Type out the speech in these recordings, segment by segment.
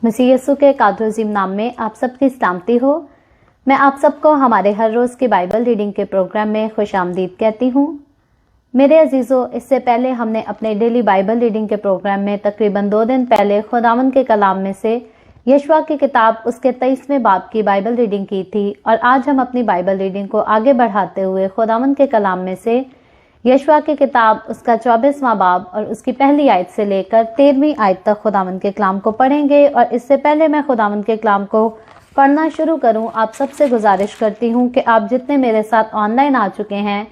मसीह यीशु के कादर-ओ-अज़ीम नाम में आप सबकी सलामती हो। मैं आप सबको हमारे हर रोज़ की बाइबल रीडिंग के प्रोग्राम में खुशामदीद कहती हूँ। मेरे अजीज़ों, इससे पहले हमने अपने डेली बाइबल रीडिंग के प्रोग्राम में तकरीबन 2 दिन पहले खुदावंद के कलाम में से यशवा की किताब उसके 23वें बाब की बाइबल रीडिंग की थी और आज हम अपनी बाइबल रीडिंग को आगे बढ़ाते हुए खुदावंद के कलाम में से यशवा की किताब उसका 24वां बाब और उसकी पहली आयत से लेकर 13वीं आयत तक खुदावंद के कलाम को पढ़ेंगे। और इससे पहले मैं खुदावंद के कलाम को पढ़ना शुरू करूं, आप सबसे गुजारिश करती हूं कि आप जितने मेरे साथ ऑनलाइन आ चुके हैं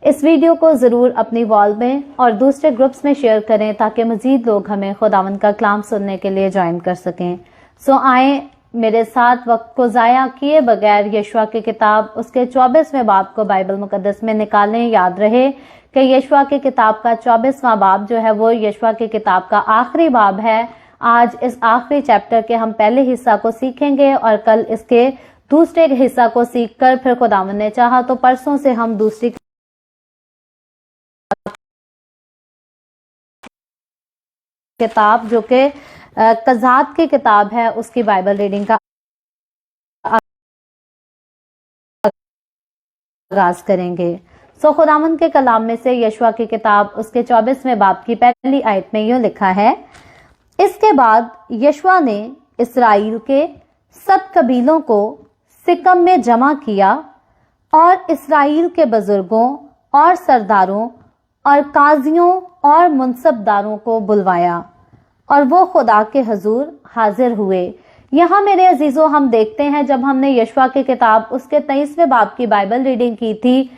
इस वीडियो को ज़रूर अपनी वॉल में और दूसरे ग्रुप्स में शेयर करें ताकि मज़ीद लोग हमें खुदावंद का कलाम सुनने के लिए ज्वाइन कर सकें। सो आए मेरे साथ वक्त को ज़ाया किए बगैर यशवा की किताब उसके 24वें बाब को बाइबल मुकद्दस में निकालें। याद रहे कि यशवा की किताब का 24वां बाब जो है वो यशवा की किताब का आखिरी बाब है। आज इस आखिरी चैप्टर के हम पहले हिस्सा को सीखेंगे और कल इसके दूसरे हिस्सा को सीखकर फिर खुदावंद ने चाहा तो परसों से हम दूसरी किताब जो कि कज़ात की किताब है उसकी बाइबल रीडिंग का आगाज करेंगे। सो खुदावंद के कलाम में से यशवा की किताब उसके 24वें बाब की पहली आयत में यूं लिखा है, इसके बाद यशवा ने इस्राएल के सब कबीलों को सिकम में जमा किया और इस्राएल के बुजुर्गों और सरदारों और काजियों और मुनसबदारों को बुलवाया और वो खुदा के हजूर हाजिर हुए। यहाँ मेरे अजीजों हम देखते हैं जब हमने यशवा की किताब उसके 23वें बाब की बाइबल रीडिंग की थी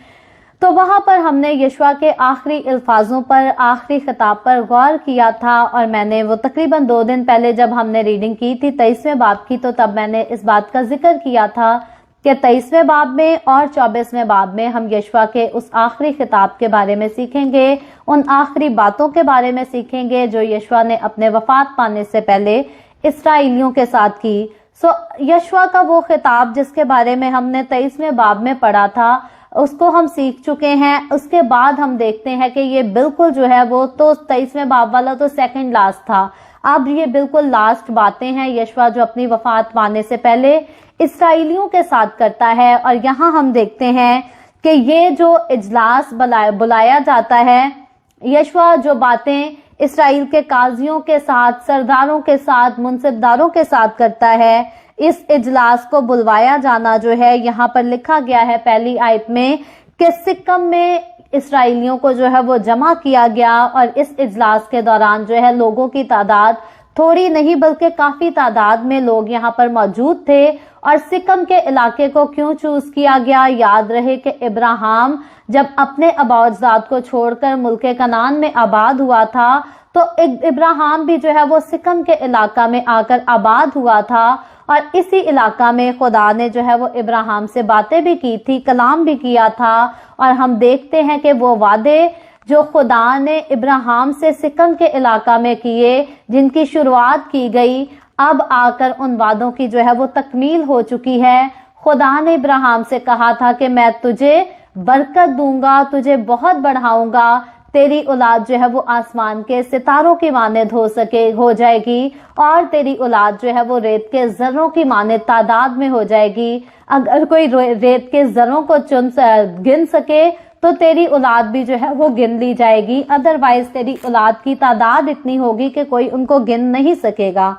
तो वहां पर हमने यशवा के आखिरी अल्फाजों पर, आखिरी खिताब पर गौर किया था और मैंने वो तकरीबन 2 दिन पहले जब हमने रीडिंग की थी 23वें बाब की, तो तब मैंने इस बात का जिक्र किया था कि 23वें बाब में और 24वें बाब में हम यशवा के उस आखिरी खिताब के बारे में सीखेंगे, उन आखिरी बातों के बारे में सीखेंगे जो यशवा ने अपने वफात पाने से पहले इस्राएलियों के साथ की। सो यशवा का वो खिताब जिसके बारे में हमने 23वें बाब में पढ़ा था उसको हम सीख चुके हैं। उसके बाद हम देखते हैं कि ये बिल्कुल जो है वो तो 23वें बाब वाला तो सेकंड लास्ट था, अब ये बिल्कुल लास्ट बातें हैं यशवा जो अपनी वफात पाने से पहले इस्राएलियों के साथ करता है। और यहाँ हम देखते हैं कि ये जो इजलास बुलाया जाता है, यशवा जो बातें इस्राएल के काजियों के साथ, सरदारों के साथ, मुनसबदारों के साथ करता है, इस इजलास को बुलवाया जाना जो है यहाँ पर लिखा गया है पहली आयत में कि सिकम में इस्राएलियों को जो है वो जमा किया गया और इस इजलास के दौरान जो है लोगों की तादाद थोड़ी नहीं बल्कि काफी तादाद में लोग यहाँ पर मौजूद थे। और सिकम के इलाके को क्यों चूज किया गया? याद रहे कि इब्राहिम जब अपने आबाद को छोड़कर मुल्के कनान में आबाद हुआ था तो इब्राहिम भी जो है वो सिकम के इलाका में आकर आबाद हुआ था और इसी इलाका में खुदा ने जो है वो इब्राहिम से बातें भी की थी, कलाम भी किया था। और हम देखते हैं कि वो वादे जो खुदा ने इब्राहिम से सिकम के इलाका में किए, जिनकी शुरुआत की गई, अब आकर उन वादों की जो है वो तकमील हो चुकी है। खुदा ने इब्राहिम से कहा था कि मैं तुझे बरकत दूंगा, तुझे बहुत बढ़ाऊंगा, तेरी औलाद जो है वो आसमान के सितारों की मानद हो जाएगी और तेरी औलाद जो है वो रेत के जर्रों की मानद तादाद में हो जाएगी। अगर कोई रेत के जर्रों को गिन सके तो तेरी औलाद भी जो है वो गिन ली जाएगी, अदरवाइज तेरी औलाद की तादाद इतनी होगी कि कोई उनको गिन नहीं सकेगा।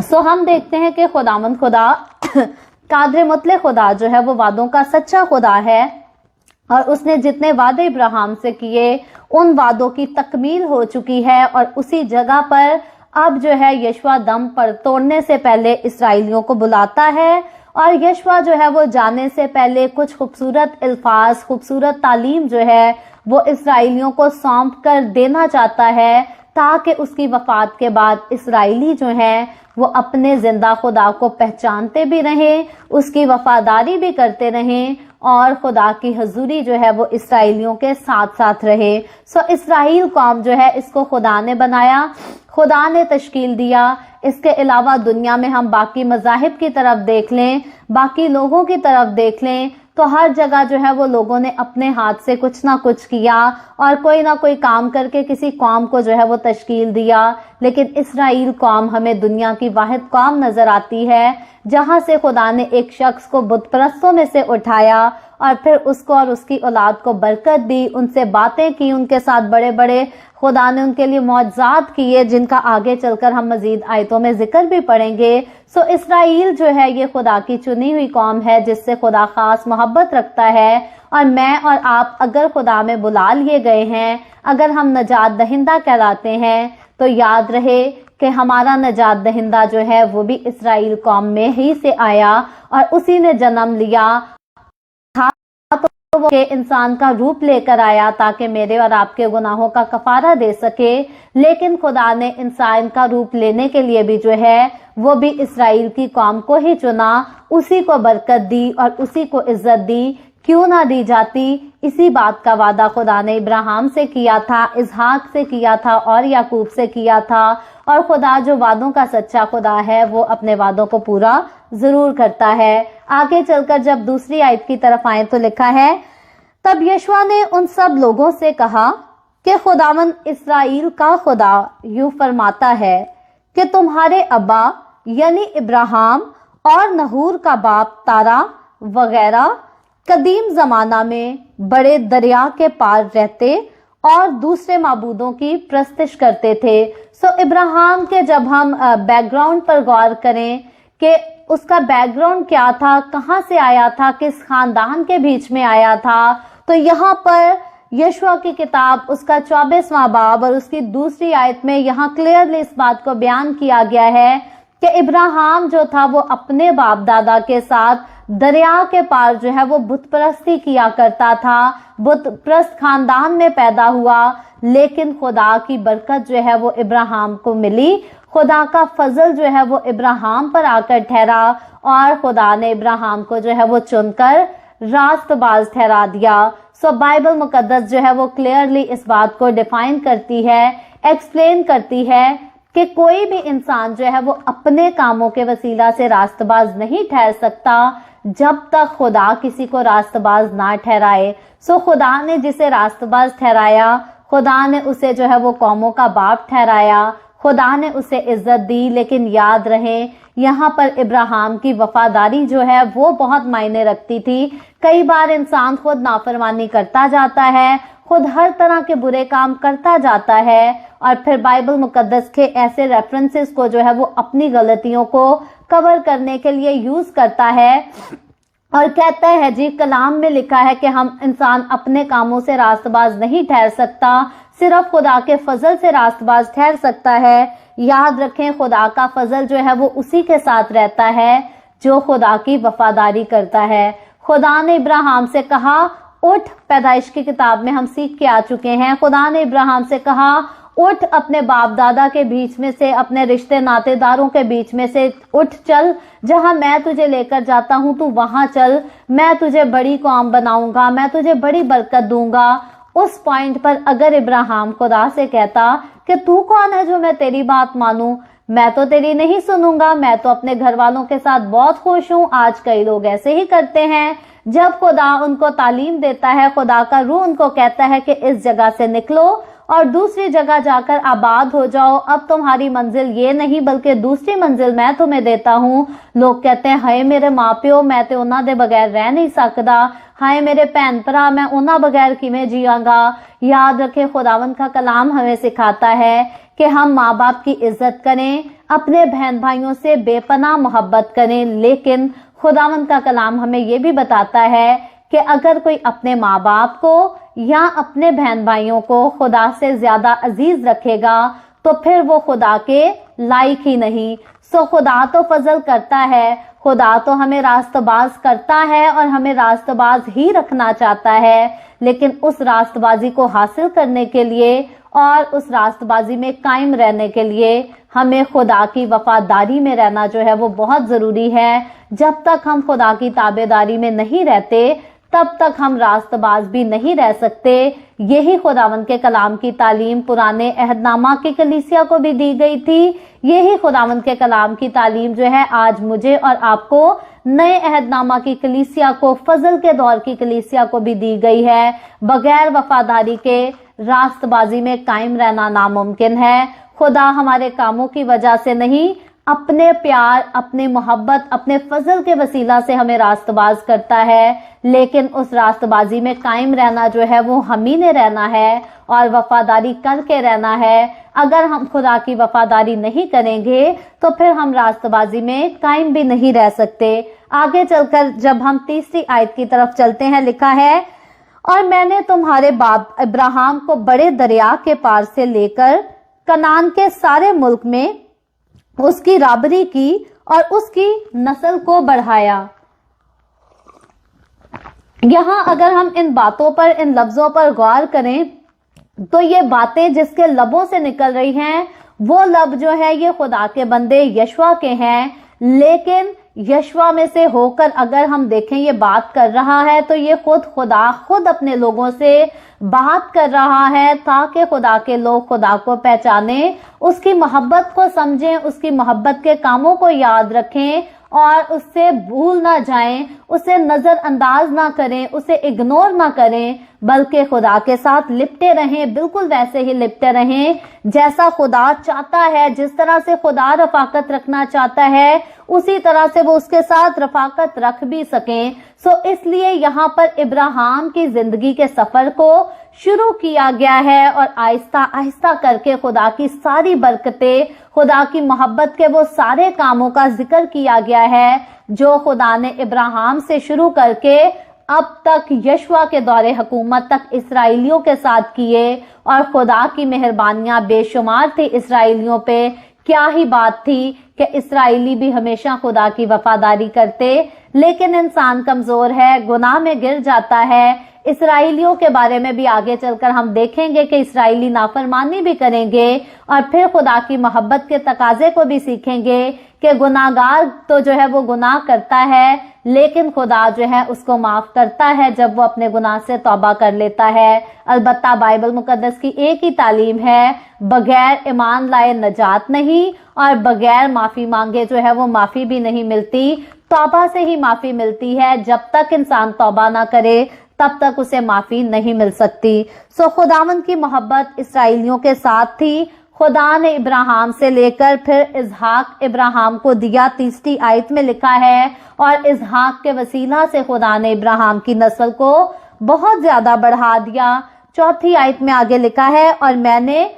सो हम देखते हैं कि खुदावंद खुदा कादर मुतलक खुदा जो है वो वादों का सच्चा खुदा है और उसने जितने वादे इब्राहिम से किए उन वादों की तकमील हो चुकी है। और उसी जगह पर अब जो है यशवा दम पर तोड़ने से पहले इस्राएलियों को बुलाता है और यशवा जो है वो जाने से पहले कुछ खूबसूरत अल्फाज, खूबसूरत तालीम जो है वो इस्राएलियों को सौंप कर देना चाहता है ताकि उसकी वफात के बाद इस्राएली जो हैं वो अपने जिंदा खुदा को पहचानते भी रहें, उसकी वफादारी भी करते रहें और खुदा की हजूरी जो है वो इस्राएलियों के साथ साथ रहे। सो इस्राएल कौम जो है इसको खुदा ने बनाया, खुदा ने तश्कील दिया। इसके अलावा दुनिया में हम बाकी मज़ाहिब की तरफ देख लें, बाकी लोगों की तरफ देख लें तो हर जगह जो है वो लोगों ने अपने हाथ से कुछ ना कुछ किया और कोई ना कोई काम करके किसी कौम को जो है वो तश्कील दिया। لیکن اسرائیل قوم ہمیں دنیا کی واحد قوم نظر آتی ہے جہاں سے خدا نے ایک شخص کو بت پرستوں میں سے اٹھایا اور پھر اس کو اور اس کی اولاد کو برکت دی، ان سے باتیں کی، ان کے ساتھ بڑے بڑے خدا نے ان کے لیے معجزات کیے جن کا آگے چل کر ہم مزید آیتوں میں ذکر بھی پڑھیں گے۔ سو اسرائیل جو ہے یہ خدا کی چنی ہوئی قوم ہے جس سے خدا خاص محبت رکھتا ہے، اور میں اور آپ اگر خدا میں بلا لیے گئے ہیں، اگر ہم نجات دہندہ کہلاتے ہیں، تو یاد رہے کہ ہمارا نجات دہندہ جو ہے وہ بھی اسرائیل قوم میں ہی سے آیا اور اسی نے جنم لیا تو وہ انسان کا روپ لے کر آیا تاکہ میرے اور آپ کے گناہوں کا کفارہ دے سکے، لیکن خدا نے انسان کا روپ لینے کے لیے بھی جو ہے وہ بھی اسرائیل کی قوم کو ہی چنا، اسی کو برکت دی اور اسی کو عزت دی۔ کیوں نہ دی جاتی؟ اسی بات کا وعدہ خدا نے ابراہیم سے کیا تھا، اسحاق سے کیا تھا اور یعقوب سے کیا تھا، اور خدا جو وعدوں کا سچا خدا ہے وہ اپنے وعدوں کو پورا ضرور کرتا ہے۔ آگے چل کر جب دوسری آیت کی طرف آئیں تو لکھا ہے، تب یشوع نے ان سب لوگوں سے کہا کہ خداوند اسرائیل کا خدا یوں فرماتا ہے کہ تمہارے ابا یعنی ابراہیم اور نحور کا باپ تارا وغیرہ قدیم زمانہ میں بڑے دریا کے پار رہتے اور دوسرے معبودوں کی پرستش کرتے تھے۔ سو ابراہیم کے جب ہم بیک گراؤنڈ پر غور کریں کہ اس کا بیک گراؤنڈ کیا تھا، کہاں سے آیا تھا، کس خاندان کے بیچ میں آیا تھا، تو یہاں پر یشوع کی کتاب اس کا 24واں باب اور اس کی دوسری آیت میں یہاں کلیئرلی اس بات کو بیان کیا گیا ہے کہ ابراہیم جو تھا وہ اپنے باپ دادا کے ساتھ دریا کے پار جو ہے وہ بت پرستی کیا کرتا تھا، بت پرست خاندان میں پیدا ہوا، لیکن خدا کی برکت جو ہے وہ ابراہیم کو ملی، خدا کا فضل جو ہے وہ ابراہیم پر آ کر ٹھہرا اور خدا نے ابراہیم کو جو ہے وہ چن کر راست باز ٹھہرا دیا۔ سو بائبل مقدس جو ہے وہ کلیئرلی اس بات کو ڈیفائن کرتی ہے، ایکسپلین کرتی ہے کہ کوئی بھی انسان جو ہے وہ اپنے کاموں کے وسیلہ سے راست باز نہیں ٹھہر سکتا جب تک خدا کسی کو راست باز نہ ٹھہرائے۔ سو خدا نے جسے راست باز ٹھہرایا، خدا نے اسے جو ہے وہ قوموں کا باپ ٹھہرایا، خدا نے اسے عزت دی، لیکن یاد رہیں یہاں پر ابراہیم کی وفاداری جو ہے وہ بہت معنی رکھتی تھی۔ کئی بار انسان خود نافرمانی کرتا جاتا ہے، خود ہر طرح کے برے کام کرتا جاتا ہے اور پھر بائبل مقدس کے ایسے ریفرنسز کو جو ہے وہ اپنی غلطیوں کو کور کرنے کے لیے یوز کرتا ہے اور کہتا ہے جی کلام میں لکھا ہے کہ ہم انسان اپنے کاموں سے راست باز نہیں ٹھہر سکتا، صرف خدا کے فضل سے راست باز ٹھہر سکتا ہے۔ یاد رکھیں خدا کا فضل جو ہے وہ اسی کے ساتھ رہتا ہے جو خدا کی وفاداری کرتا ہے۔ خدا نے ابراہیم سے کہا اٹھ، پیدائش کی کتاب میں ہم سیکھ کے آ چکے ہیں، خدا نے ابراہیم سے کہا اٹھ، اپنے باپ دادا کے بیچ میں سے، اپنے رشتے ناتے داروں کے بیچ میں سے اٹھ چل، جہاں میں تجھے لے کر جاتا ہوں تو وہاں چل، میں تجھے بڑی قوم بناؤں گا، میں تجھے بڑی برکت دوں گا۔ اس پوائنٹ پر اگر ابراہیم خدا سے کہتا کہ تو کون ہے جو میں تیری بات مانوں، میں تو تیری نہیں سنوں گا، میں تو اپنے گھر والوں کے ساتھ بہت خوش ہوں، آج کئی لوگ ایسے ہی کرتے ہیں۔ جب خدا ان کو تعلیم دیتا ہے، خدا کا روح ان کو کہتا ہے کہ اس جگہ سے نکلو اور دوسری جگہ جا کر آباد ہو جاؤ، اب تمہاری منزل یہ نہیں بلکہ دوسری منزل میں تمہیں دیتا ہوں، لوگ کہتے ہیں ہائے میرے ماں پیو میں تے انہاں دے بغیر رہ نہیں سکدا، ہائے میرے بہن بھرا میں انہاں بغیر کیویں جیاں گا۔ یاد رکھیں خداوند کا کلام ہمیں سکھاتا ہے کہ ہم ماں باپ کی عزت کریں، اپنے بہن بھائیوں سے بے پناہ محبت کریں، لیکن خداوند کا کلام ہمیں یہ بھی بتاتا ہے کہ اگر کوئی اپنے ماں باپ کو یا اپنے بہن بھائیوں کو خدا سے زیادہ عزیز رکھے گا تو پھر وہ خدا کے لائق ہی نہیں۔ سو خدا تو فضل کرتا ہے، خدا تو ہمیں راست باز کرتا ہے اور ہمیں راست باز ہی رکھنا چاہتا ہے، لیکن اس راست بازی کو حاصل کرنے کے لیے اور اس راست بازی میں قائم رہنے کے لیے ہمیں خدا کی وفاداری میں رہنا جو ہے وہ بہت ضروری ہے۔ جب تک ہم خدا کی تابعداری میں نہیں رہتے تب تک ہم راست باز بھی نہیں رہ سکتے۔ یہی خداوند کے کلام کی تعلیم پرانے عہد نامہ کی کلیسیا کو بھی دی گئی تھی، یہی خداوند کے کلام کی تعلیم جو ہے آج مجھے اور آپ کو نئے عہد نامہ کی کلیسیا کو، فضل کے دور کی کلیسیا کو بھی دی گئی ہے۔ بغیر وفاداری کے راست بازی میں قائم رہنا ناممکن ہے۔ खुदा हमारे कामों की वजह से नहीं, अपने प्यार, अपने मोहब्बत, अपने फजल के वसीला से हमें रास्तबाज करता है। लेकिन उस रास्तबाजी में कायम रहना जो है वो हम ही ने रहना है और वफादारी करके रहना है। अगर हम खुदा की वफादारी नहीं करेंगे तो फिर हम रास्तबाजी में कायम भी नहीं रह सकते। आगे चलकर जब हम तीसरी आयत की तरफ चलते हैं, लिखा है, और मैंने तुम्हारे बाप इब्राहिम को बड़े दरिया के पार से लेकर कनान के सारे मुल्क में उसकी राबरी की और उसकी नस्ल को बढ़ाया। यहां अगर हम इन बातों पर, इन लफ्जों पर गौर करें तो ये बातें जिसके लबों से निकल रही हैं वो लब जो है ये खुदा के बंदे यशवा के हैं। लेकिन यशवा में से होकर अगर हम देखें ये बात कर रहा है तो ये खुदा खुद अपने लोगों से बात कर रहा है ताकि खुदा के लोग खुदा को पहचाने, उसकी मोहब्बत को समझें, उसकी मोहब्बत के कामों को याद रखें और उससे भूल ना जाएं, उसे नजरअंदाज ना करें, उसे इग्नोर ना करें, बल्कि खुदा के साथ लिपटे रहें, बिल्कुल वैसे ही लिपटे रहें जैसा खुदा चाहता है। जिस तरह से खुदा रफाकत रखना चाहता है उसी तरह से वो उसके साथ रफाकत रख भी सकें। सो इसलिए यहाँ पर इब्राहिम की जिंदगी के सफर को शुरू किया गया है और आहिस्ता आहिस्ता करके खुदा की सारी बरकतें, खुदा की मोहब्बत के वो सारे कामों का जिक्र किया गया है जो खुदा ने इब्राहिम से शुरू करके अब तक यशवा के दौरे हुकूमत तक इसराइलियों के साथ किए। और खुदा की मेहरबानियां बेशुमार थी इसराइलियों पे। क्या ही बात थी कि इसराइली भी हमेशा खुदा की वफादारी करते, लेकिन इंसान कमजोर है, गुनाह में गिर जाता है। इसराइलियों के बारे में भी आगे चलकर हम देखेंगे कि इसराइली नाफरमानी भी करेंगे और फिर खुदा की मोहब्बत के तकाजे को भी सीखेंगे कि गुनाहगार तो जो है वो गुनाह करता है लेकिन खुदा जो है उसको माफ करता है जब वो अपने गुनाह से तौबा कर लेता है। अलबत्ता बाइबल मुकद्दस की एक ही तालीम है, बगैर ईमान लाए नजात नहीं और बगैर माफी मांगे जो है वो माफी भी नहीं मिलती। तौबा से ही माफी मिलती है। जब तक इंसान तौबा ना करे तब तक उसे माफी नहीं मिल सकती। सो खुदावंद की मोहब्बत इसराइलियों के साथ थी। खुदा ने इब्राहिम से लेकर फिर इसहाक इब्राहिम को दिया। तीसरी आयत में लिखा है, और इसहाक के वसीला से खुदा ने इब्राहिम की नस्ल को बहुत ज्यादा बढ़ा दिया। चौथी आयत में आगे लिखा है, और मैंने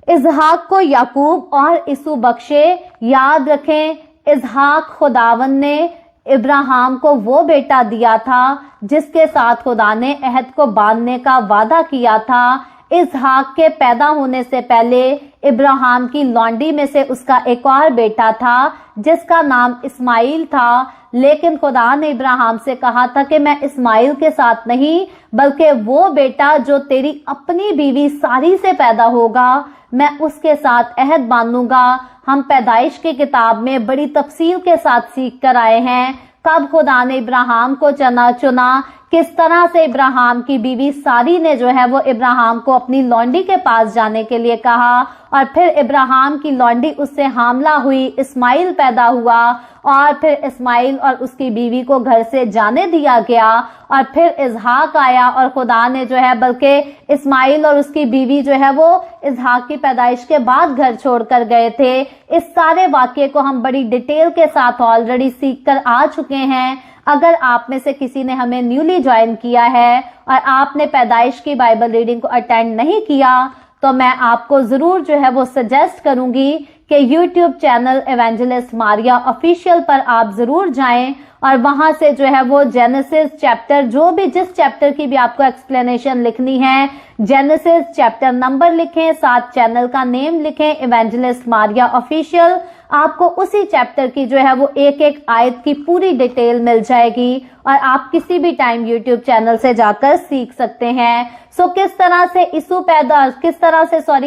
इसहाक को याकूब और इसू बख्शे। याद रखें, इसहाक खुदावंद ने इब्राहिम को वो बेटा दिया था जिसके साथ खुदा ने अहद को बांधने का वादा किया था। इसहाक के पैदा होने से पहले इब्राहिम की लौंडी में से उसका एक और बेटा था जिसका नाम इस्माइल था। लेकिन खुदा ने इब्राहिम से कहा था कि मैं इस्माइल के साथ नहीं बल्कि वो बेटा जो तेरी अपनी बीवी सारी से पैदा होगा मैं उसके साथ अहद बांधूंगा। हम पैदाइश की किताब में बड़ी तफसील के साथ सीख कर आए हैं कब खुदा ने इब्राहिम को चुना, किस तरह से इब्राहिम की बीवी सारी ने जो है वो इब्राहिम को अपनी लौंडी के पास जाने के लिए कहा और फिर इब्राहिम की लौंडी उससे हामला हुई, इस्माइल पैदा हुआ और फिर इस्माइल और उसकी बीवी को घर से जाने दिया गया और फिर इसहाक आया और खुदा ने जो है बल्कि इस्माइल और उसकी बीवी जो है वो इसहाक की पैदाइश के बाद घर छोड़कर गए थे। इस सारे वाक्य को हम बड़ी डिटेल के साथ ऑलरेडी सीख कर आ चुके हैं। अगर आप में से किसी ने हमें न्यूली ज्वाइन किया है और आपने पैदाइश की बाइबल रीडिंग को अटेंड नहीं किया तो मैं आपको जरूर जो है वो सजेस्ट करूंगी कि YouTube channel evangelist Maria official पर आप जरूर जाएं और वहां से जो है वो जेनेसिस चैप्टर, जो भी जिस चैप्टर की भी आपको एक्सप्लेनेशन लिखनी है, जेनेसिस चैप्टर नंबर लिखें, साथ चैनल का नेम लिखें इवेंजलिस्ट मारिया ऑफिशियल। आपको उसी चैप्टर की जो है वो एक एक आयत की पूरी डिटेल मिल जाएगी और आप किसी भी टाइम यूट्यूब चैनल से जाकर सीख सकते हैं। किस तरह से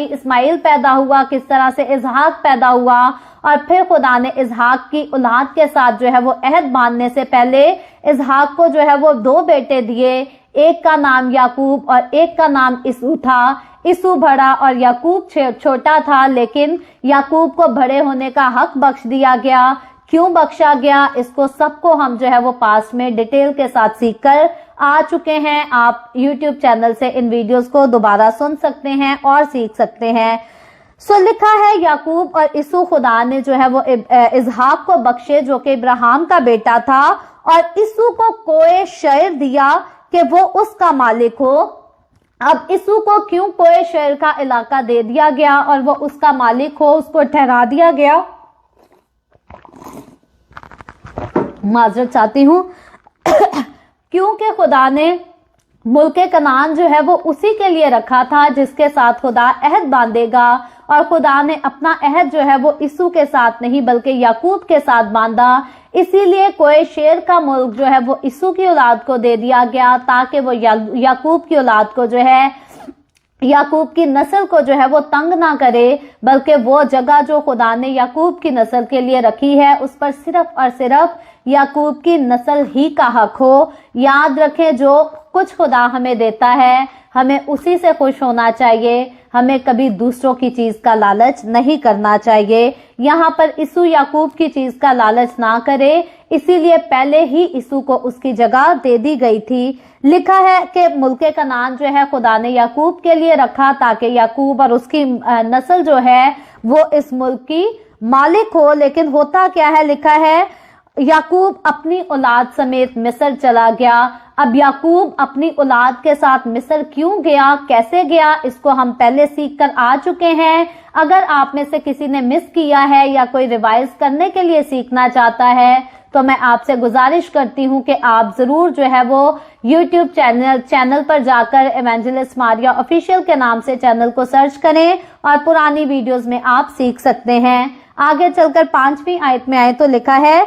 इस्माइल पैदा हुआ, किस तरह से इसहाक पैदा हुआ और फिर खुदा ने इसहाक की औलाद के साथ जो है वो अहद बांधने से पहले इसहाक को जो है वो दो बेटे दिए, एक का नाम याकूब और एक का नाम इसू था। इसू बड़ा और याकूब छोटा था, लेकिन याकूब को बड़े होने का हक बख्श दिया गया। क्यों बख्शा गया, इसको सबको हम जो है वो पास में डिटेल के साथ सीख कर आ चुके हैं। आप YouTube चैनल से इन वीडियोस को दोबारा सुन सकते हैं और सीख सकते हैं। सो लिखा है याकूब और इसू खुदा ने जो है वो इसहाक को बख्शे जो कि इब्राहिम का बेटा था, और इसू को कोई शहर दिया कि वो उसका मालिक हो। अब इसू को क्यों कोई शहर का इलाका दे दिया गया और वो उसका मालिक हो, उसको ठहरा दिया गया? माजरत चाहती हूं क्योंकि खुदा ने मुल्के कनान जो है वो उसी के लिए रखा था जिसके साथ खुदा अहद बांधेगा, और खुदा ने अपना अहद जो है वो इसू के साथ नहीं बल्कि याकूब के साथ बांधा। इसीलिए कोई शेर का मुल्क जो है वो इसू की औलाद को दे दिया गया ताकि वो याकूब की औलाद को जो है, याकूब की नस्ल को जो है वो तंग ना करे, बल्कि वो जगह जो खुदा ने याकूब की नस्ल के लिए रखी है उस पर सिर्फ और सिर्फ याकूब की नस्ल ही का हक हो। याद रखें, जो कुछ खुदा हमें देता है हमें उसी से खुश होना चाहिए, हमें कभी दूसरों की चीज का लालच नहीं करना चाहिए। यहाँ पर इसू याकूब की चीज का लालच ना करे, इसीलिए पहले ही इसू को उसकी जगह दे दी गई थी। लिखा है कि मुल्के कनान जो है खुदा ने याकूब के लिए रखा ताकि याकूब और उसकी नस्ल जो है वो इस मुल्क की मालिक हो। लेकिन होता क्या है, लिखा है याकूब अपनी औलाद समेत मिस्र चला गया। अब याकूब अपनी औलाद के साथ मिस्र क्यों गया, कैसे गया, इसको हम पहले सीख कर आ चुके हैं। अगर आप में से किसी ने मिस किया है या कोई रिवाइज करने के लिए सीखना चाहता है तो मैं आपसे गुजारिश करती हूँ कि आप जरूर जो है वो YouTube चैनल पर जाकर इवेंजलिस्ट मारिया ऑफिशियल के नाम से चैनल को सर्च करें और पुरानी वीडियोस में आप सीख सकते हैं। आगे चलकर 5वीं आयत में आए तो लिखा है,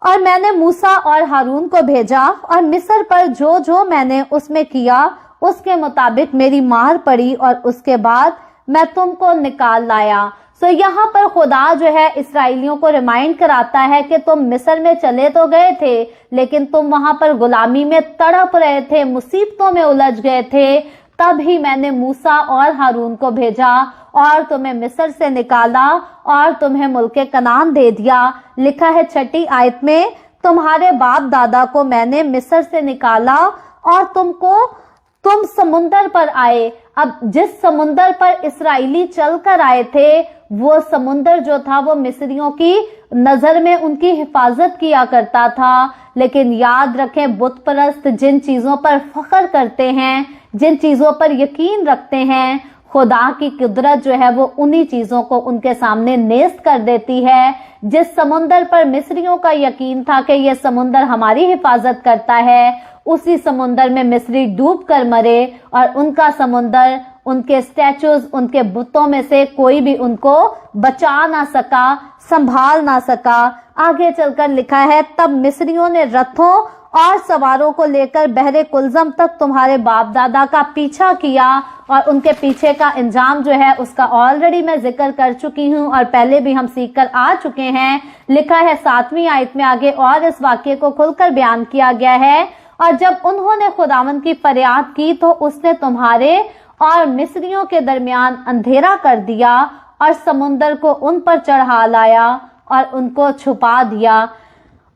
और मैंने मूसा और हारून को भेजा और मिस्र पर जो जो मैंने उसमें किया उसके मुताबिक मेरी मार पड़ी और उसके बाद मैं तुमको निकाल लाया। सो यहाँ पर खुदा जो है इसराइलियों को रिमाइंड कराता है कि तुम मिस्र में चले तो गए थे लेकिन तुम वहां पर गुलामी में तड़प रहे थे, मुसीबतों में उलझ गए थे, तब ही मैंने मूसा और हारून को भेजा और तुम्हें मिस्र से निकाला और तुम्हें मुल्के कनान दे दिया। लिखा है 6ठी आयत में, तुम्हारे बाप दादा को मैंने मिस्र से निकाला और तुम समुंदर पर आए। अब जिस समुंदर पर इसराइली चल कर आए थे वो समुंदर जो था वो मिस्रियों की नजर में उनकी हिफाजत किया करता था। लेकिन याद रखें, बुत परस्त जिन चीजों पर फख्र करते हैं, जिन चीजों पर यकीन रखते हैं, खुदा की कुदरत जो है वो उन्हीं चीजों को उनके सामने नेस्त कर देती है। जिस समुंदर पर मिस्रियों का यकीन था कि ये समुंदर हमारी हिफाजत करता है, उसी समुंदर में मिस्री डूब कर मरे और उनका समुंदर, उनके स्टैचूज, उनके बुतों में से कोई भी उनको बचा ना सका, संभाल ना सका। आगे चलकर लिखा है, तब मिस्रियों ने रथों और सवारों को लेकर बहरे कुलजम तक तुम्हारे बाप दादा का पीछा किया, और उनके पीछे का इंजाम जो है उसका ऑलरेडी मैं जिक्र कर चुकी हूँ और पहले भी हम सीख कर आ चुके हैं। लिखा है 7वीं आयत में आगे, और इस वाक्य को खुलकर बयान किया गया है, और जब उन्होंने खुदावंद की फरियाद की तो उसने तुम्हारे और मिस्रियों के दरमियान अंधेरा कर दिया और समुंदर को उन पर चढ़ा लाया और उनको छुपा दिया।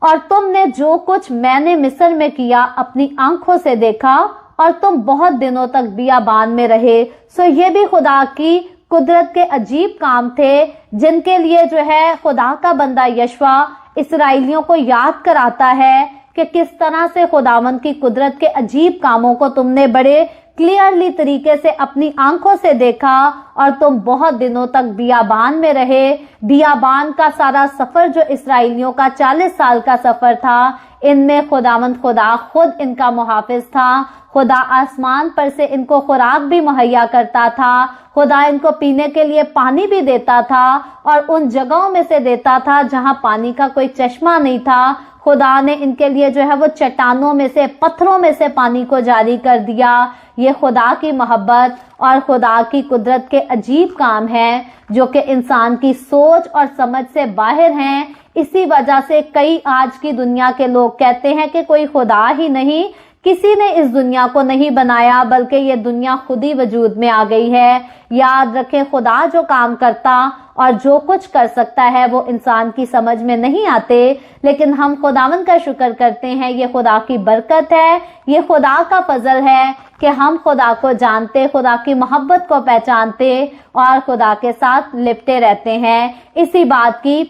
और तुमने जो कुछ मैंने मिस्र में किया अपनी आंखों से देखा, और तुम बहुत दिनों तक बियाबान में रहे। सो ये भी खुदा की कुदरत के अजीब काम थे जिनके लिए जो है खुदा का बंदा यशवा इसराइलियों को याद कराता है कि किस तरह से खुदावंद की कुदरत के अजीब कामों को तुमने बड़े क्लियरली तरीके से अपनी आंखों से देखा और तुम बहुत दिनों तक बियाबान में रहे। बियाबान का सारा सफर जो इसराइलियों का 40 साल का सफर था, इनमें खुदावंद खुदा खुद इनका मुहाफिज था। खुदा आसमान पर से इनको खुराक भी मुहैया करता था, खुदा इनको पीने के लिए पानी भी देता था और उन जगहों में से देता था जहां पानी का कोई चश्मा नहीं था। खुदा ने इनके लिए जो है वो चट्टानों में से, पत्थरों में से पानी को जारी कर दिया। ये खुदा की मोहब्बत और खुदा की कुदरत के अजीब काम हैं जो कि इंसान की सोच और समझ से बाहर हैं। इसी वजह से कई आज की दुनिया के लोग कहते हैं कि कोई खुदा ही नहीं, किसी ने इस दुनिया को नहीं बनाया, बल्कि ये दुनिया खुद ही वजूद में आ गई है। याद रखें, खुदा जो काम करता اور جو کچھ کر سکتا ہے وہ انسان کی سمجھ میں نہیں آتے، لیکن ہم خداوند کا شکر کرتے ہیں، یہ خدا کی برکت ہے، یہ خدا کا فضل ہے کہ ہم خدا کو جانتے، خدا کی محبت کو پہچانتے اور خدا کے ساتھ لپٹے رہتے ہیں۔ اسی بات کی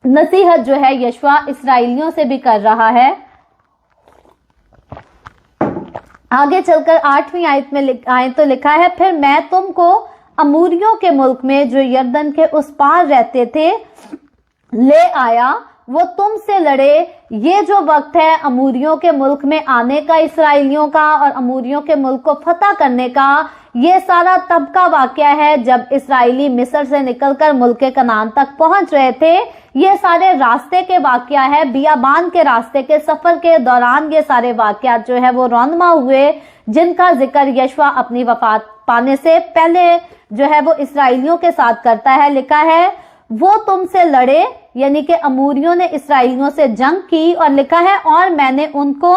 نصیحت جو ہے یشوع اسرائیلیوں سے بھی کر رہا ہے۔ آگے چل کر 8ویں آیت میں تو لکھا ہے، پھر میں تم کو اموریوں کے ملک میں جو یردن کے اس پار رہتے تھے لے آیا، وہ تم سے لڑے۔ یہ جو وقت ہے اموریوں کے ملک میں آنے کا اسرائیلیوں کا اور اموریوں کے ملک کو فتح کرنے کا، یہ سارا تب کا واقعہ ہے جب اسرائیلی مصر سے نکل کر ملک کنعان تک پہنچ رہے تھے۔ یہ سارے راستے کے واقعہ ہے، بیابان کے راستے کے سفر کے دوران یہ سارے واقعات جو ہے وہ رونما ہوئے، جن کا ذکر یشوع اپنی وفات پانے سے پہلے جو ہے وہ اسرائیلیوں کے ساتھ کرتا ہے۔ لکھا ہے وہ تم سے لڑے، یعنی کہ اموریوں نے اسرائیلیوں سے جنگ کی، اور لکھا ہے اور میں نے ان کو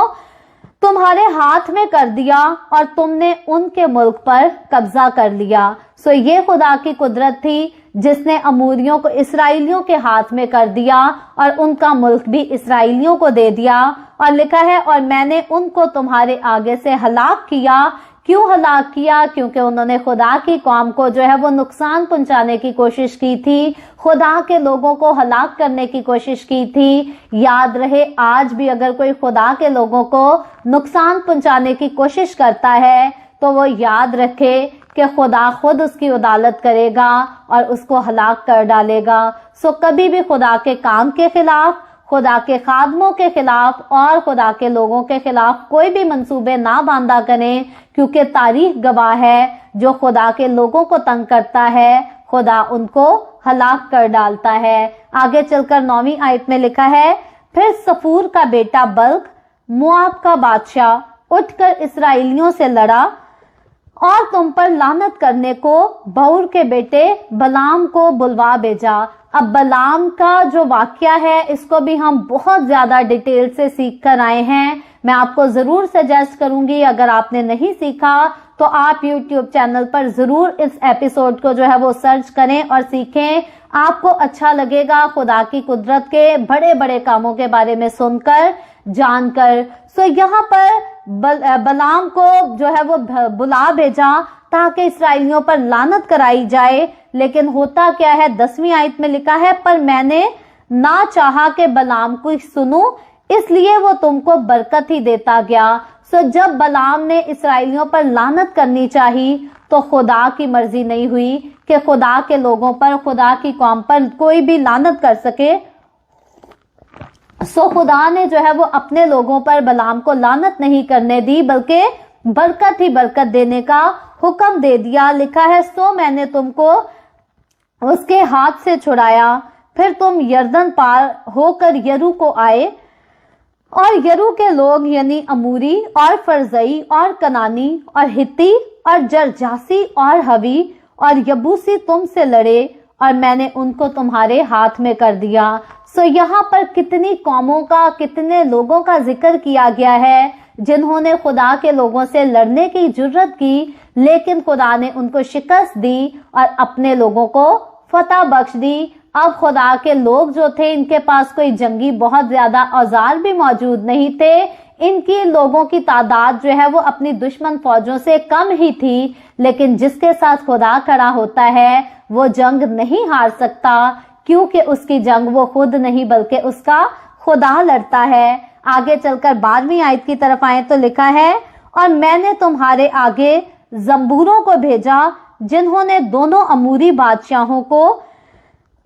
تمہارے ہاتھ میں کر دیا اور تم نے ان کے ملک پر قبضہ کر لیا۔ سو یہ خدا کی قدرت تھی جس نے اموریوں کو اسرائیلیوں کے ہاتھ میں کر دیا اور ان کا ملک بھی اسرائیلیوں کو دے دیا۔ اور لکھا ہے اور میں نے ان کو تمہارے آگے سے ہلاک کیا۔ کیوں ہلاک کیا؟ کیونکہ انہوں نے خدا کی قوم کو جو ہے وہ نقصان پہنچانے کی کوشش کی تھی، خدا کے لوگوں کو ہلاک کرنے کی کوشش کی تھی۔ یاد رہے آج بھی اگر کوئی خدا کے لوگوں کو نقصان پہنچانے کی کوشش کرتا ہے تو وہ یاد رکھے کہ خدا خود اس کی عدالت کرے گا اور اس کو ہلاک کر ڈالے گا۔ سو کبھی بھی خدا کے کام کے خلاف، خدا کے خادموں کے خلاف اور خدا کے لوگوں کے خلاف کوئی بھی منصوبے نہ باندھا کریں، کیونکہ تاریخ گواہ ہے جو خدا کے لوگوں کو تنگ کرتا ہے خدا ان کو ہلاک کر ڈالتا ہے۔ آگے چل کر 9ویں آیت میں لکھا ہے، پھر صفور کا بیٹا بلق مواب کا بادشاہ اٹھ کر اسرائیلیوں سے لڑا اور تم پر لعنت کرنے کو بور کے بیٹے بلام کو بلوا بھیجا۔ اب بلام کا جو واقعہ ہے اس کو بھی ہم بہت زیادہ ڈیٹیل سے سیکھ کر آئے ہیں۔ میں آپ کو ضرور سجیسٹ کروں گی اگر آپ نے نہیں سیکھا تو آپ یوٹیوب چینل پر ضرور اس ایپیسوڈ کو جو ہے وہ سرچ کریں اور سیکھیں، آپ کو اچھا لگے گا خدا کی قدرت کے بڑے بڑے کاموں کے بارے میں سن کر، جان کر۔ سو یہاں پر بلام کو جو ہے وہ بلا بھیجا تاکہ اسرائیلیوں پر لعنت کرائی جائے، لیکن ہوتا کیا ہے 10ویں آیت میں لکھا ہے، پر میں نے نہ چاہا کہ بلام کو سنوں، اس لیے وہ تم کو برکت ہی دیتا گیا۔ سو جب بلام نے اسرائیلیوں پر لعنت کرنی چاہی تو خدا کی مرضی نہیں ہوئی کہ خدا کے لوگوں پر، خدا کی قوم پر کوئی بھی لعنت کر سکے۔ سو خدا نے جو ہے وہ اپنے لوگوں پر بلام کو لعنت نہیں کرنے دی بلکہ برکت ہی برکت دینے کا حکم دے دیا۔ لکھا ہے سو میں نے تم کو اس کے ہاتھ سے چھڑایا، پھر تم یردن پار ہو کر یرو کو آئے، اور یرو کے لوگ یعنی اموری اور فرزئی اور کنانی اور ہتی اور جرجاسی اور ہوی اور یبوسی تم سے لڑے اور میں نے ان کو تمہارے ہاتھ میں کر دیا۔ سو یہاں پر کتنی قوموں کا، کتنے لوگوں کا ذکر کیا گیا ہے جنہوں نے خدا کے لوگوں سے لڑنے کی جرت کی، لیکن خدا نے ان کو شکست دی اور اپنے لوگوں کو فتح بخش دی۔ اب خدا کے لوگ جو تھے ان کے پاس کوئی جنگی بہت زیادہ اوزار بھی موجود نہیں تھے، ان کی لوگوں کی تعداد جو ہے وہ اپنی دشمن فوجوں سے کم ہی تھی، لیکن جس کے ساتھ خدا کھڑا ہوتا ہے وہ جنگ نہیں ہار سکتا، کیونکہ اس کی جنگ وہ خود نہیں بلکہ اس کا خدا لڑتا ہے۔ آگے چل کر 12ویں آیت کی طرف آئیں تو لکھا ہے، اور میں نے تمہارے آگے زمبوروں کو بھیجا جنہوں نے دونوں اموری بادشاہوں کو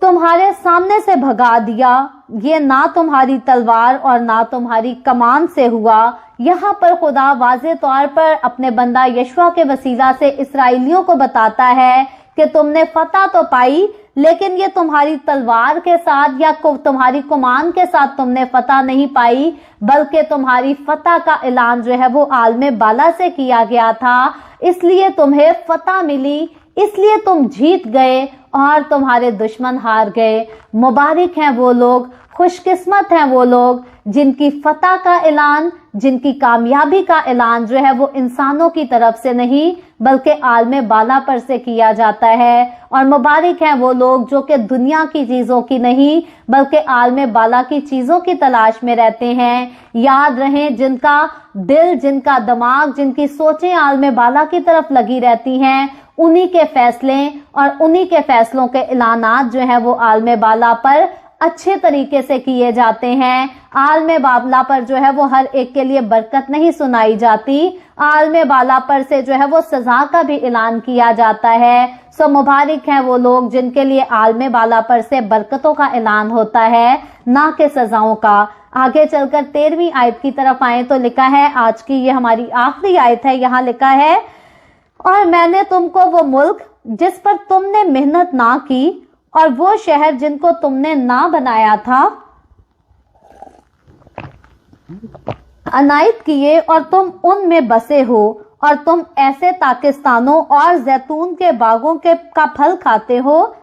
تمہارے سامنے سے بھگا دیا، یہ نہ تمہاری تلوار اور نہ تمہاری کمان سے ہوا۔ یہاں پر خدا واضح طور پر اپنے بندہ یشوع کے وسیلہ سے اسرائیلیوں کو بتاتا ہے کہ تم نے فتح تو پائی، لیکن یہ تمہاری تلوار کے ساتھ یا تمہاری کمان کے ساتھ تم نے فتح نہیں پائی، بلکہ تمہاری فتح کا اعلان جو ہے وہ عالم بالا سے کیا گیا تھا، اس لیے تمہیں فتح ملی، اس لیے تم جیت گئے اور تمہارے دشمن ہار گئے۔ مبارک ہیں وہ لوگ، خوش قسمت ہیں وہ لوگ جن کی فتح کا اعلان जिनकी कामयाबी का ऐलान जो है वो इंसानों की तरफ से नहीं बल्कि आलम बाला पर से किया जाता है। और मुबारक हैं वो लोग जो कि दुनिया की चीजों की नहीं बल्कि आलम बाला की चीजों की तलाश में रहते हैं। याद रहें, जिनका दिल, जिनका दिमाग, जिनकी सोचें आलम बाला की तरफ लगी रहती हैं, उन्हीं के फैसले और उन्हीं के फैसलों के ऐलानात जो है वो आलम बाला पर अच्छे तरीके से किए जाते हैं। आलम बाला पर जो है वो हर एक के लिए बरकत नहीं सुनाई जाती, आलम बाला पर से जो है वो सजा का भी ऐलान किया जाता है। सो मुबारक हैं वो लोग जिनके लिए आलम बाला पर से बरकतों का ऐलान होता है, ना कि सजाओं का। आगे चलकर 13वीं आयत की तरफ आए तो लिखा है, आज की ये हमारी आखिरी आयत है, यहाँ लिखा है, और मैंने तुमको वो मुल्क जिस पर तुमने मेहनत ना की और वो शहर जिनको तुमने ना बनाया था अनायत किए और तुम उनमें बसे हो, और तुम ऐसे पाकिस्तानों और जैतून के बागों के का फल खाते हो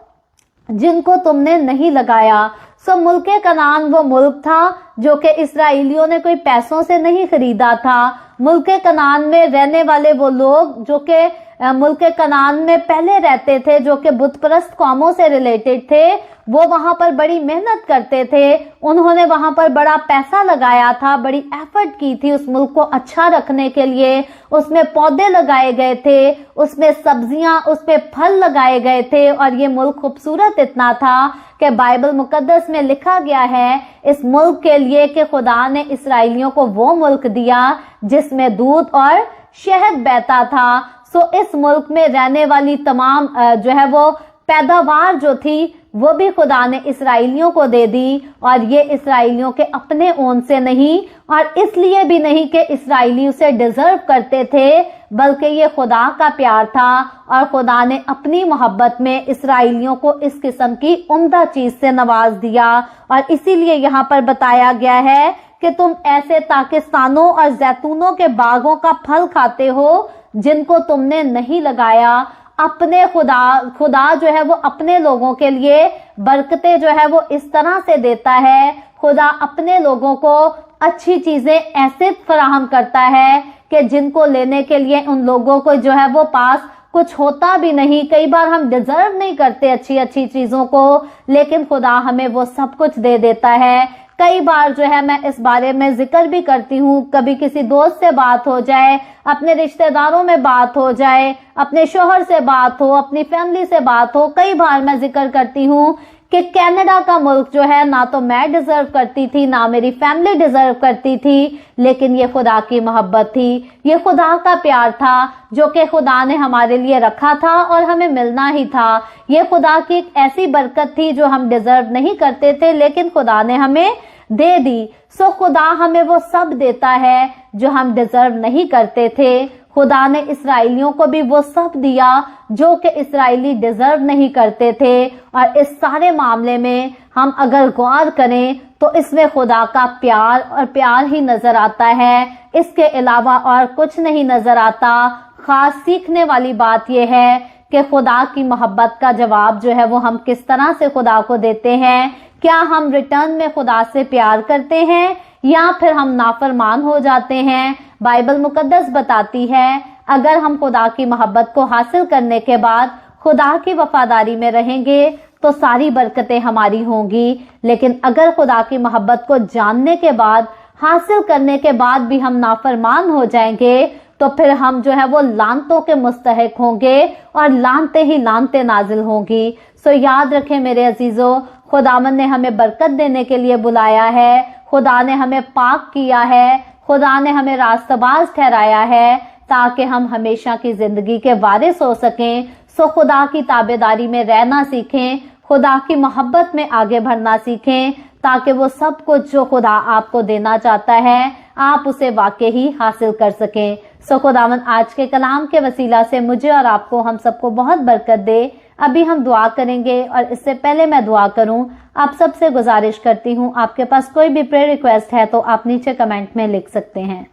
जिनको तुमने नहीं लगाया। सो मुल्के कनान वो मुल्क था जो कि इसराइलियों ने कोई पैसों से नहीं खरीदा था। मुल्के कनान में रहने वाले वो लोग जो कि मुल्के कनान में पहले रहते थे, जो कि बुतपरस्त कौमों से रिलेटेड थे, वो वहां पर बड़ी मेहनत करते थे। उन्होंने वहां पर बड़ा पैसा लगाया था, बड़ी एफर्ट की थी उस मुल्क को अच्छा रखने के लिए। उसमें पौधे लगाए गए थे, उसमें सब्जियां, उसमें फल लगाए गए थे, और ये मुल्क खूबसूरत इतना था कि बाइबल मुकद्दस में लिखा गया है इस मुल्क के लिए कि खुदा ने इसराइलियों को वो मुल्क दिया जिसमें दूध और शहद बहता था। सो इस मुल्क में रहने वाली तमाम जो है वो पैदावार जो थी वो भी खुदा ने इसराइलियों को दे दी, और ये इसराइलियों के अपने ओन से नहीं, और इसलिए भी नहीं कि इसराइली उसे डिजर्व करते थे, बल्कि ये खुदा का प्यार था, और खुदा ने अपनी मोहब्बत में इसराइलियों को इस किस्म की उम्दा चीज से नवाज दिया। और इसीलिए यहाँ पर बताया गया है कि तुम ऐसे पाकिस्तानों और जैतूनों के बागों का फल खाते हो जिनको तुमने नहीं लगाया। अपने खुदा जो है वो अपने लोगों के लिए बरकतें जो है वो इस तरह से देता है। खुदा अपने लोगों को अच्छी चीजें ऐसे फराहम करता है कि जिनको लेने के लिए उन लोगों को जो है वो पास कुछ होता भी नहीं। कई बार हम डिजर्व नहीं करते अच्छी अच्छी चीजों को, लेकिन खुदा हमें वो सब कुछ दे देता है। कई बार जो है मैं इस बारे में जिक्र भी करती हूँ, कभी किसी दोस्त से बात हो जाए, अपने रिश्तेदारों में बात हो जाए, अपने शोहर से बात हो, अपनी फैमिली से बात हो, कई बार मैं जिक्र करती हूँ कि कनाडा का मुल्क जो है ना तो मैं डिजर्व करती थी, ना मेरी फैमिली डिजर्व करती थी, लेकिन ये खुदा की मोहब्बत थी, ये खुदा का प्यार था जो कि खुदा ने हमारे लिए रखा था और हमें मिलना ही था। ये खुदा की एक ऐसी बरकत थी जो हम डिजर्व नहीं करते थे, लेकिन खुदा ने हमें दे दी। सो खुदा हमें वो सब देता है जो हम डिजर्व नहीं करते थे। खुदा ने इसराइलियों को भी वो सब दिया जो कि इसराइली डिजर्व नहीं करते थे। और इस सारे मामले में हम अगर गौर करें तो इसमें खुदा का प्यार और प्यार ही नजर आता है, इसके अलावा और कुछ नहीं नजर आता। खास सीखने वाली बात यह है कि खुदा की मोहब्बत का जवाब जो है वो हम किस तरह से खुदा को देते हैं। क्या हम रिटर्न में खुदा से प्यार करते हैं या फिर हम नाफरमान हो जाते हैं? बाइबल मुकद्दस बताती है अगर हम खुदा की मोहब्बत को हासिल करने के बाद खुदा की वफादारी में रहेंगे तो सारी बरकतें हमारी होंगी, लेकिन अगर खुदा की मोहब्बत को जानने के बाद, हासिल करने के बाद भी हम नाफरमान हो जाएंगे तो फिर हम जो है वो लानतों के मुस्तहिक होंगे और लानते ही लानते नाजिल होंगी। सो याद रखें मेरे अजीजों, खुदावन ने हमें बरकत देने के लिए बुलाया है, खुदा ने हमें पाक किया है, खुदा ने हमें रास्तबाज ठहराया है ताकि हम हमेशा की जिंदगी के वारिस हो सकें। सो खुदा की ताबेदारी में रहना सीखें, खुदा की मोहब्बत में आगे बढ़ना सीखें, ताकि वो सब कुछ जो खुदा आपको देना चाहता है आप उसे वाकई ही हासिल कर सकें। सो खुदावन आज के कलाम के वसीला से मुझे और आपको, हम सबको बहुत बरकत दे। अभी हम दुआ करेंगे और इससे पहले मैं दुआ करूं, आप सबसे गुजारिश करती हूं, आपके पास कोई भी प्रेयर रिक्वेस्ट है तो आप नीचे कमेंट में लिख सकते हैं।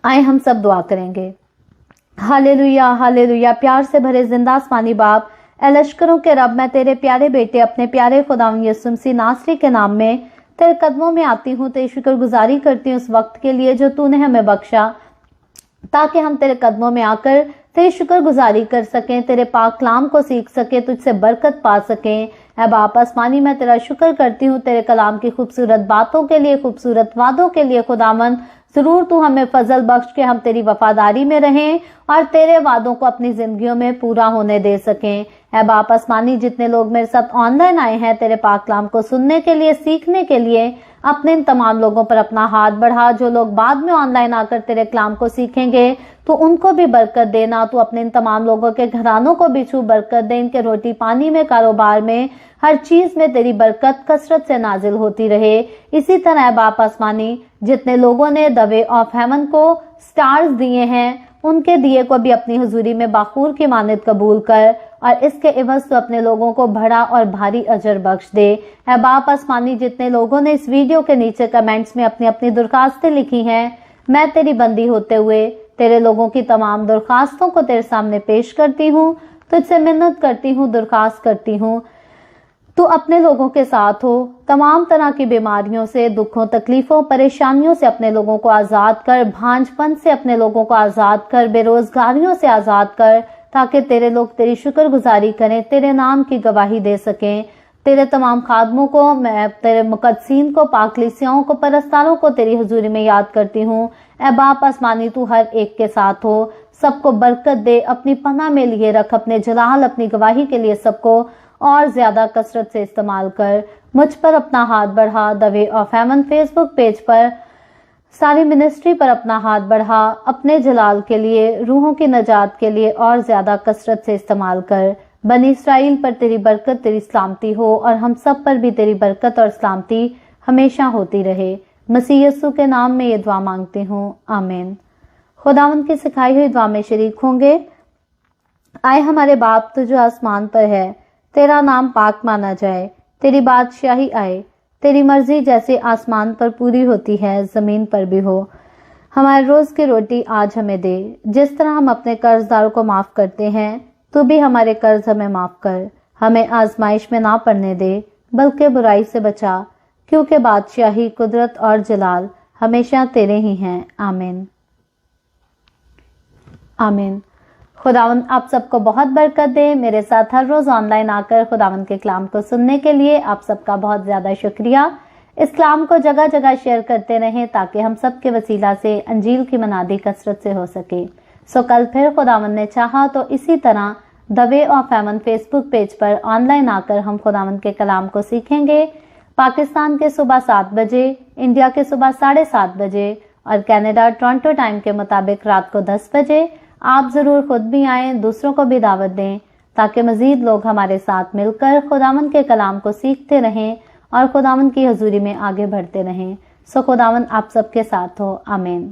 आए हम सब दुआ करेंगे। Hallelujah hallelujah. प्यार से भरे जिंदा आसमानी बाप, اے لشکروں کے رب، میں تیرے پیارے بیٹے اپنے پیارے خداوند یسوع مسیح ناصری کے نام میں تیرے قدموں میں آتی ہوں، تیری شکر گزاری کرتی ہوں اس وقت کے لیے جو تو نے ہمیں بخشا، تاکہ ہم تیرے قدموں میں آ کر تیری شکر گزاری کر سکیں، تیرے پاک کلام کو سیکھ سکیں، تجھ سے برکت پا سکیں۔ اے باپ آسمانی، میں تیرا شکر کرتی ہوں تیرے کلام کی خوبصورت باتوں کے لیے، خوبصورت وعدوں کے لیے خداوند۔ ضرور تو ہمیں فضل بخش کے ہم تیری وفاداری میں رہیں اور تیرے وعدوں کو اپنی زندگیوں میں پورا ہونے دے سکیں۔ اے باپ آسمانی، جتنے لوگ میرے ساتھ آن لائن آئے ہیں تیرے پاک کلام کو سننے کے لیے، سیکھنے کے لیے، اپنے ان تمام لوگوں پر اپنا ہاتھ بڑھا۔ جو لوگ بعد میں آن لائن آ کر تیرے کلام کو سیکھیں گے تو ان کو بھی برکت دینا، تو اپنے ان تمام لوگوں کے گھرانوں کو بھی چھو برکت دے، ان کے روٹی پانی میں، کاروبار میں، ہر چیز میں تیری برکت کثرت سے نازل ہوتی رہے۔ اسی طرح اے باپ آسمانی، جتنے لوگوں نے دا وے آف ہیون کو سٹارز دیے ہیں، ان کے دیے کو بھی اپنی حضوری میں باخور کی مانند قبول کر، اور اس کے عوض تو اپنے لوگوں کو بڑا اور بھاری اجر بخش دے۔ اے باپ آسمانی، جتنے لوگوں نے اس ویڈیو کے نیچے کمنٹس میں اپنی اپنی درخواستیں لکھی ہیں، میں تیری بندی ہوتے ہوئے تیرے لوگوں کی تمام درخواستوں کو تیرے سامنے پیش کرتی ہوں، تجھ سے منت کرتی ہوں، درخواست کرتی ہوں، تو اپنے لوگوں کے ساتھ ہو، تمام طرح کی بیماریوں سے، دکھوں، تکلیفوں، پریشانیوں سے اپنے لوگوں کو آزاد کر، بھانج پن سے اپنے لوگوں کو آزاد کر، بے روزگاریوں سے آزاد کر، تاکہ تیرے لوگ تیری شکر گزاری کریں، تیرے نام کی گواہی دے سکیں۔ تیرے تمام خادموں کو، میں تیرے مقدسین کو، پاک کلیسیاؤں کو، پرستاروں کو تیری حضوری میں یاد کرتی ہوں۔ اے باپ آسمانی، تو ہر ایک کے ساتھ ہو، سب کو برکت دے، اپنی پناہ میں لیے رکھ، اپنے جلال، اپنی گواہی کے لیے سب کو اور زیادہ کثرت سے استعمال کر۔ مجھ پر اپنا ہاتھ بڑھا، the way of heaven Facebook page پر، ساری منسٹری پر اپنا ہاتھ بڑھا، اپنے جلال کے لیے، روحوں کی نجات کے لیے اور زیادہ کثرت سے استعمال کر۔ بنی اسرائیل پر تیری برکت، تیری سلامتی ہو، اور ہم سب پر بھی تیری برکت اور سلامتی ہمیشہ ہوتی رہے۔ مسیح یسوع کے نام میں یہ دعا مانگتی ہوں، آمین۔ خداوند کی سکھائی ہوئی دعا میں شریک ہوں گے۔ آئے ہمارے باپ تو جو آسمان پر ہے، تیرا نام پاک مانا جائے، تیری بادشاہی آئے، تیری مرضی جیسے آسمان پر پوری ہوتی ہے زمین پر بھی ہو۔ ہمارے روز کی روٹی آج ہمیں دے، جس طرح ہم اپنے قرض داروں کو معاف کرتے ہیں، تو بھی ہمارے قرض ہمیں معاف کر، ہمیں آزمائش میں نہ پڑنے دے، بلکہ برائی سے بچا، کیونکہ بادشاہی، قدرت اور جلال ہمیشہ تیرے ہی ہیں، آمین۔ آمین۔ خداوند آپ سب کو بہت برکت دے۔ میرے ساتھ ہر روز آن لائن آ کر خداوند کے کلام کو سننے کے لیے آپ سب کا بہت زیادہ شکریہ۔ اس کلام کو جگہ جگہ شیئر کرتے رہیں تاکہ ہم سب کے وسیلہ سے انجیل کی منادی کثرت سے ہو سکے۔ کل پھر خداوند نے چاہا تو اسی طرح the way of heaven Facebook page پر آن لائن آ کر ہم خداوند کے کلام کو سیکھیں گے۔ پاکستان کے صبح 7 بجے، انڈیا کے صبح 7:30 بجے اور کینیڈا ٹورنٹو ٹائم کے مطابق رات کو 10 بجے۔ آپ ضرور خود بھی آئیں، دوسروں کو بھی دعوت دیں تاکہ مزید لوگ ہمارے ساتھ مل کر خداوند کے کلام کو سیکھتے رہیں اور خداوند کی حضوری میں آگے بڑھتے رہیں۔ خداوند آپ سب کے ساتھ ہو، آمین۔